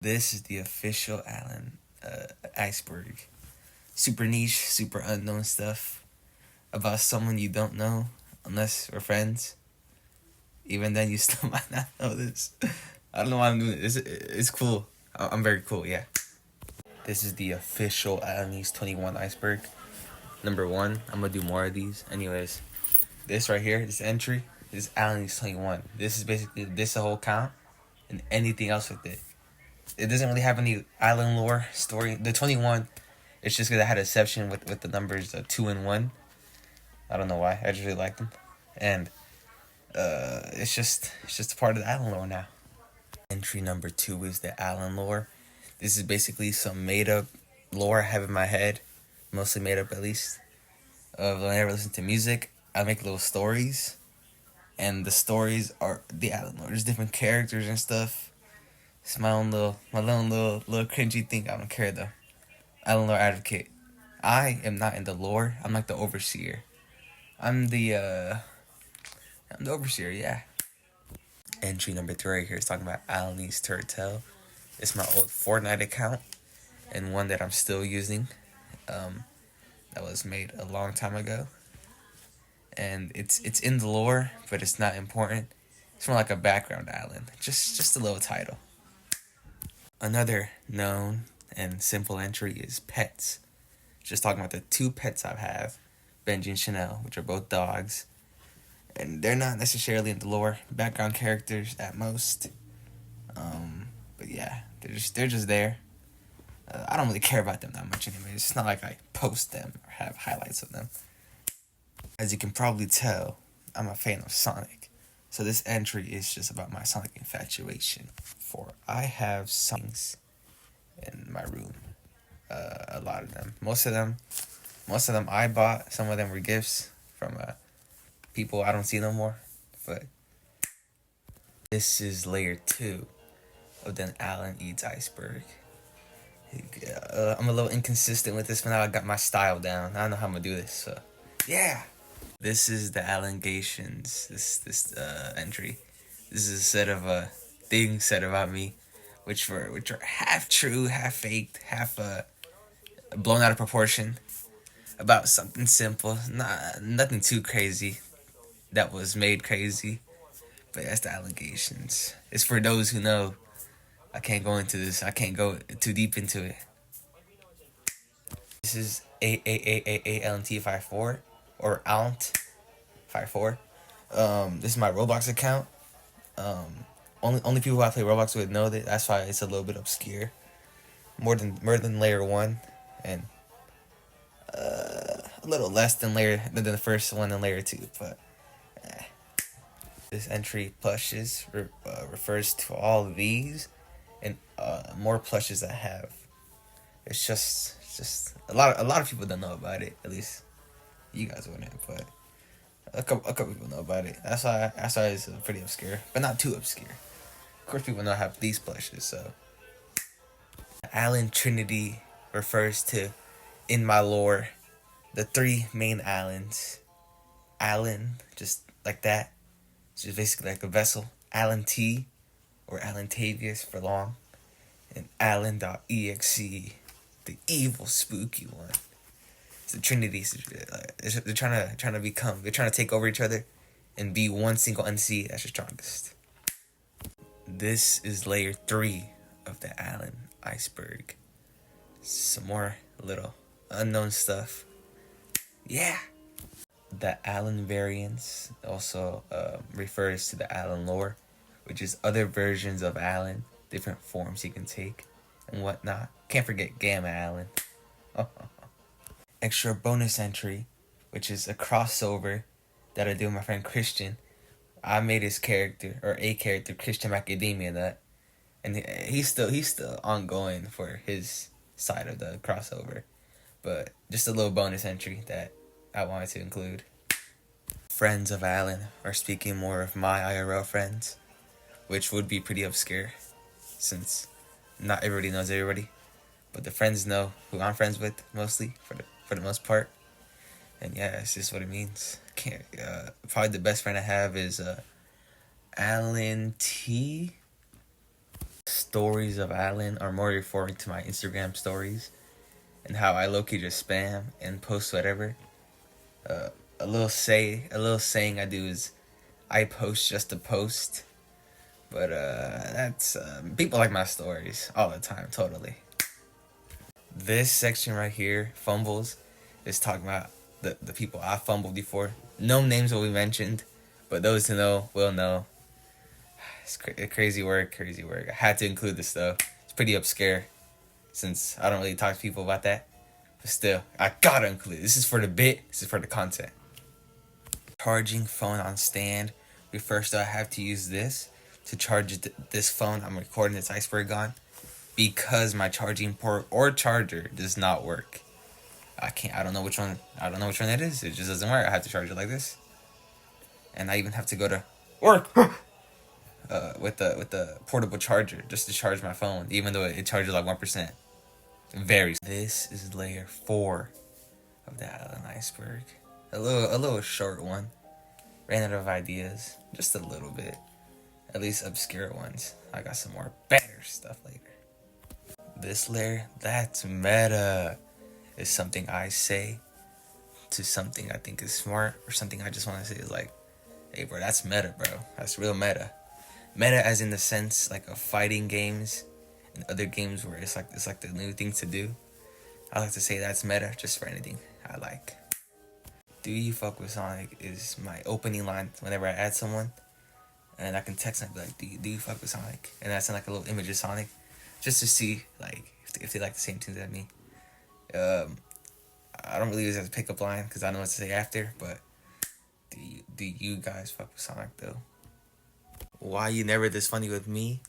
This is the official Alan iceberg. Super niche, super unknown stuff about someone you don't know unless we're friends. Even then, you still might not know this. I don't know why I'm doing it. It's cool. I'm very cool, yeah. This is the official Alanese 21 iceberg. Number one, I'm gonna do more of these. Anyways, this right here, this entry, is Alanese 21. This is basically this whole count and anything else with it. It doesn't really have any island lore story. The 21, it's just because I had a exception with the numbers 2 and 1. I don't know why. I just really like them. And it's just a part of the island lore now. Entry number 2 is the island lore. This is basically some made up lore I have in my head, mostly made up at least. When I ever listen to music, I make little stories, and the stories are the island lore. There's different characters and stuff. It's my own little cringy thing. I don't care though. Island lore advocate. I am not in the lore. I'm like the overseer. I'm the overseer. Yeah. Entry number 3 right here is talking about Alanese Turtle. It's my old Fortnite account and one that I'm still using. That was made a long time ago, and it's in the lore, but it's not important. It's more like a background island, just a little title. Another known and simple entry is pets. Just talking about the 2 pets I have, Benji and Chanel, which are both dogs, and they're not necessarily in the lore, background characters at most. But yeah, they're just there. I don't really care about them that much anyway. It's not like I post them or have highlights of them. As you can probably tell, I'm a fan of Sonic. So this entry is just about my Sonic infatuation. For I have songs in my room. A lot of them. Most of them I bought. Some of them were gifts from people I don't see no more. But this is layer 2 of the Alan Eats iceberg. I'm a little inconsistent with this, but now I got my style down. I don't know how I'm gonna do this. So yeah. This is the allegations. This entry. This is a set of things said about me, which are half true, half faked, half blown out of proportion. About something simple, nothing too crazy that was made crazy. But that's the allegations. It's for those who know. I can't go into this. I can't go too deep into it. This is ALNT54 or ALNT54. This is my Roblox account. Only people I play Roblox with know that. That's why it's a little bit obscure. More than layer 1, and a little less than the first one and layer 2. But this entry plushes refers to all of these and more plushes I have. It's just a lot of people don't know about it. At least you guys wouldn't, but a couple people know about it. That's why it's pretty obscure, but not too obscure. Of course, people know I have these plushes. So, Alan Trinity refers to, in my lore, the 3 main Allens. Alan, just like that, it's just basically like a vessel. Alan T, or Alan Tavius for long, and Alan.exe, the evil, spooky one. It's the Trinity. They're trying to take over each other and be one single entity that's the strongest. This is layer 3 of the Alan iceberg. Some more little unknown stuff. Yeah. The Alan variance also refers to the Alan lore, which is other versions of Alan, different forms he can take and whatnot. Can't forget Gamma Alan. Extra bonus entry, which is a crossover that I do with my friend Christian. I made his character, or a character, Christian Macadamia, that, and he's still ongoing for his side of the crossover. But just a little bonus entry that I wanted to include. Friends of Alan are speaking more of my IRL friends, which would be pretty obscure, since not everybody knows everybody, but the friends know who I'm friends with mostly for the most part. And yeah, it's just what it means. Probably the best friend I have is Alan T. Stories of Alan are more referring to my Instagram stories and how I low-key just spam and post whatever. Uh, a little saying I do is I post just to post. But that's people like my stories all the time, totally. This section right here, fumbles, is talking about the people I fumbled before. No names will be mentioned, but those who know will know. It's crazy work, crazy work. I had to include this though. It's pretty obscure since I don't really talk to people about that. But still, I gotta include it. This is for the bit, this is for the content. Charging phone on stand refers to I have to use this to charge this phone I'm recording this iceberg on because my charging port or charger does not work. I don't know which one that is. It just doesn't work. I have to charge it like this. And I even have to go to work with the portable charger just to charge my phone, even though it charges like 1%. This is layer 4 of the Allen iceberg. A little short one. Ran out of ideas, just a little bit. At least obscure ones. I got some more better stuff later. This layer, that's meta, is something I say to something I think is smart, or something I just want to say is like, hey bro, that's meta, bro. That's real meta. Meta as in the sense like of fighting games and other games where it's like the new thing to do. I like to say that's meta just for anything I like. Do you fuck with Sonic is my opening line whenever I add someone. And I can text them and be like, do you fuck with Sonic? And I send like a little image of Sonic just to see like if they like the same things as me. I don't really use it as a pickup line because I know what to say after, but do you guys fuck with Sonic though? Why you never this funny with me?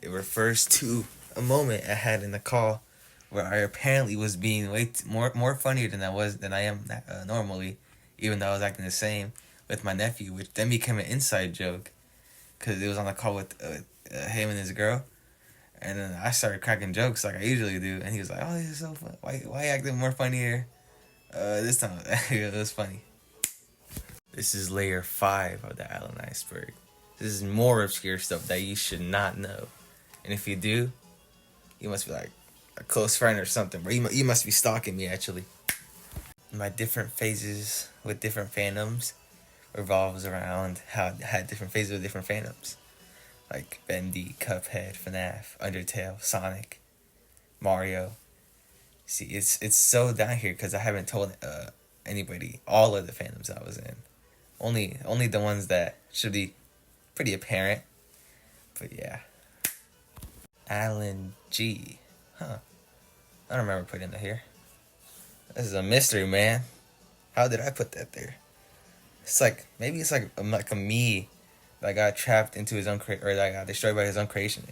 It refers to a moment I had in the call where I apparently was being way more funnier than I am normally, even though I was acting the same with my nephew, which then became an inside joke, cause it was on the call with him and his girl, and then I started cracking jokes like I usually do, and he was like, "Oh, this is so fun. Why you acting more funnier this time?" It was funny. This is layer 5 of the Allen iceberg. This is more obscure stuff that you should not know, and if you do, you must be like a close friend or something, bro. You must be stalking me, actually. My different phases with different fandoms revolves around how I had different phases with different fandoms. Like Bendy, Cuphead, FNAF, Undertale, Sonic, Mario. See, it's so down here because I haven't told anybody all of the fandoms I was in. Only the ones that should be pretty apparent. But yeah. Alan G. Huh. I don't remember putting that here. This is a mystery, man. How did I put that there? It's like, maybe it's like a me that got trapped into his own or that got destroyed by his own creation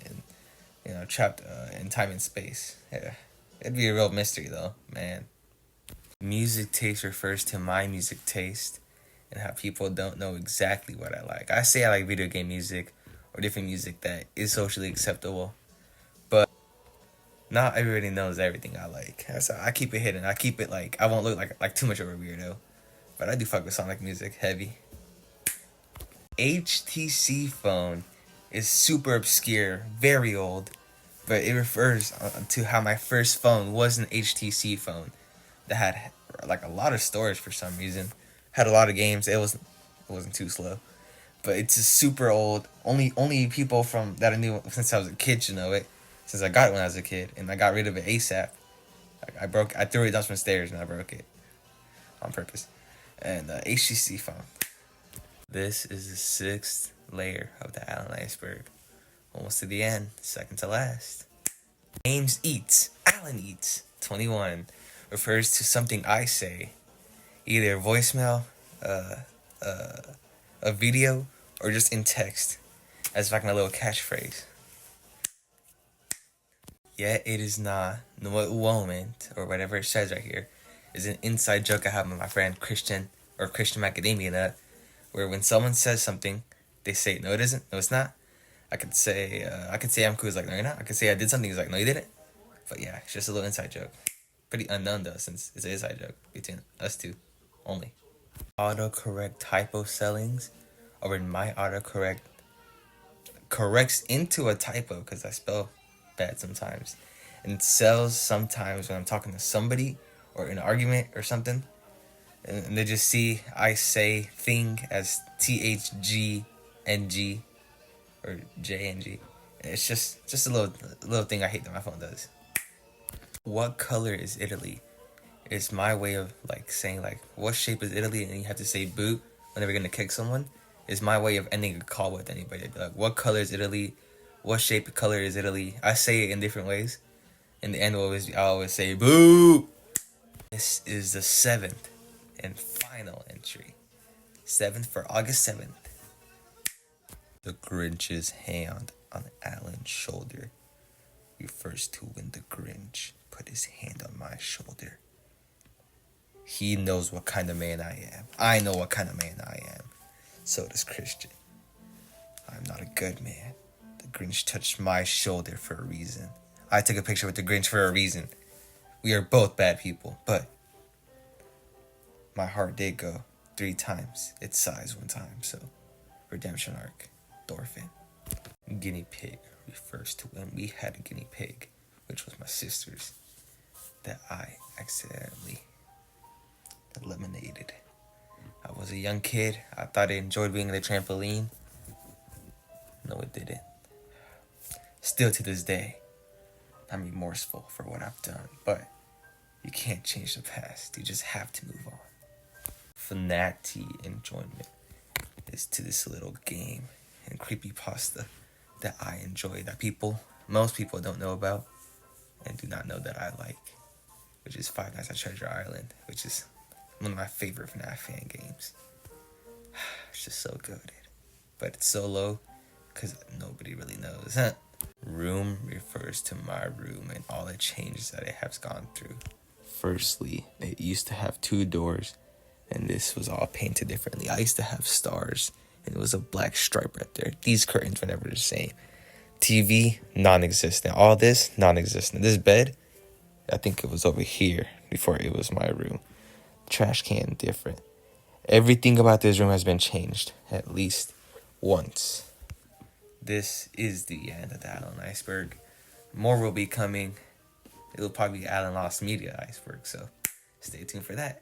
and, trapped in time and space. Yeah. It'd be a real mystery though, man. Music taste refers to my music taste and how people don't know exactly what I like. I say I like video game music or different music that is socially acceptable, but not everybody knows everything I like. So I keep it hidden. I keep it like I won't look like too much of a weirdo, but I do fuck with Sonic music heavy. HTC phone is super obscure, very old, but it refers to how my first phone was an HTC phone that had like a lot of storage for some reason, had a lot of games. It wasn't too slow, but it's just super old. Only people from that I knew since I was a kid should know it, since I got it when I was a kid, and I got rid of it ASAP. I threw it down some stairs and I broke it on purpose. And HTC phone. This is the 6th layer of the Allen iceberg. Almost to the end, second to last. James eats, Alan eats, 21, refers to something I say, either voicemail, a video, or just in text, as like my little catchphrase. Yet it is not, no moment, or whatever it says right here, is an inside joke I have with my friend Christian, or Christian Macadamia Nut, where when someone says something, they say, no it isn't, no it's not. I could say I'm cool, he's like, no you're not. I could say I did something, he's like, no you didn't. But yeah, it's just a little inside joke. Pretty unknown though, since it's an inside joke between us two only. Autocorrect typo spellings, or in my autocorrect corrects into a typo because I spell bad sometimes, and sells sometimes when I'm talking to somebody or in an argument or something, and they just see I say thing as THGNG or JNG. It's just a little thing I hate that my phone does. What color is Italy? It's my way of like saying like what shape is Italy, and you have to say boot whenever you're gonna kick someone. It's my way of ending a call with anybody. Like, what color is Italy? What shape color is Italy? I say it in different ways. In the end, I always say boo. This is the 7th and final entry. 7th for August 7th. The Grinch's hand on Alan's shoulder refers to when the Grinch put his hand on my shoulder. He knows what kind of man I am. I know what kind of man I am. So does Christian. I'm not a good man. The Grinch touched my shoulder for a reason. I took a picture with the Grinch for a reason. We are both bad people, but my heart did go 3 times its size one time, so redemption arc, Dorfin. Guinea pig refers to when we had a guinea pig, which was my sister's, that I accidentally eliminated. I was a young kid. I thought I enjoyed being on the trampoline. No, it didn't. Still to this day, I'm remorseful for what I've done, but you can't change the past. You just have to move on. Fanati enjoyment is to this little game and creepypasta that I enjoy, that most people don't know about and do not know that I like, which is Five Nights at Treasure Island, which is one of my favorite FNAF fan games. It's just so good. But it's so low because nobody really knows. Room refers to my room and all the changes that it has gone through. Firstly, it used to have 2 doors, and this was all painted differently. I used to have stars, and it was a black stripe right there. These curtains were never the same. TV, non-existent. All this, non-existent. This bed, I think it was over here before it was my room. Trash can, different. Everything about this room has been changed at least once. This is the end of the Alan iceberg. More will be coming. It'll probably be Alan Lost Media iceberg, so stay tuned for that.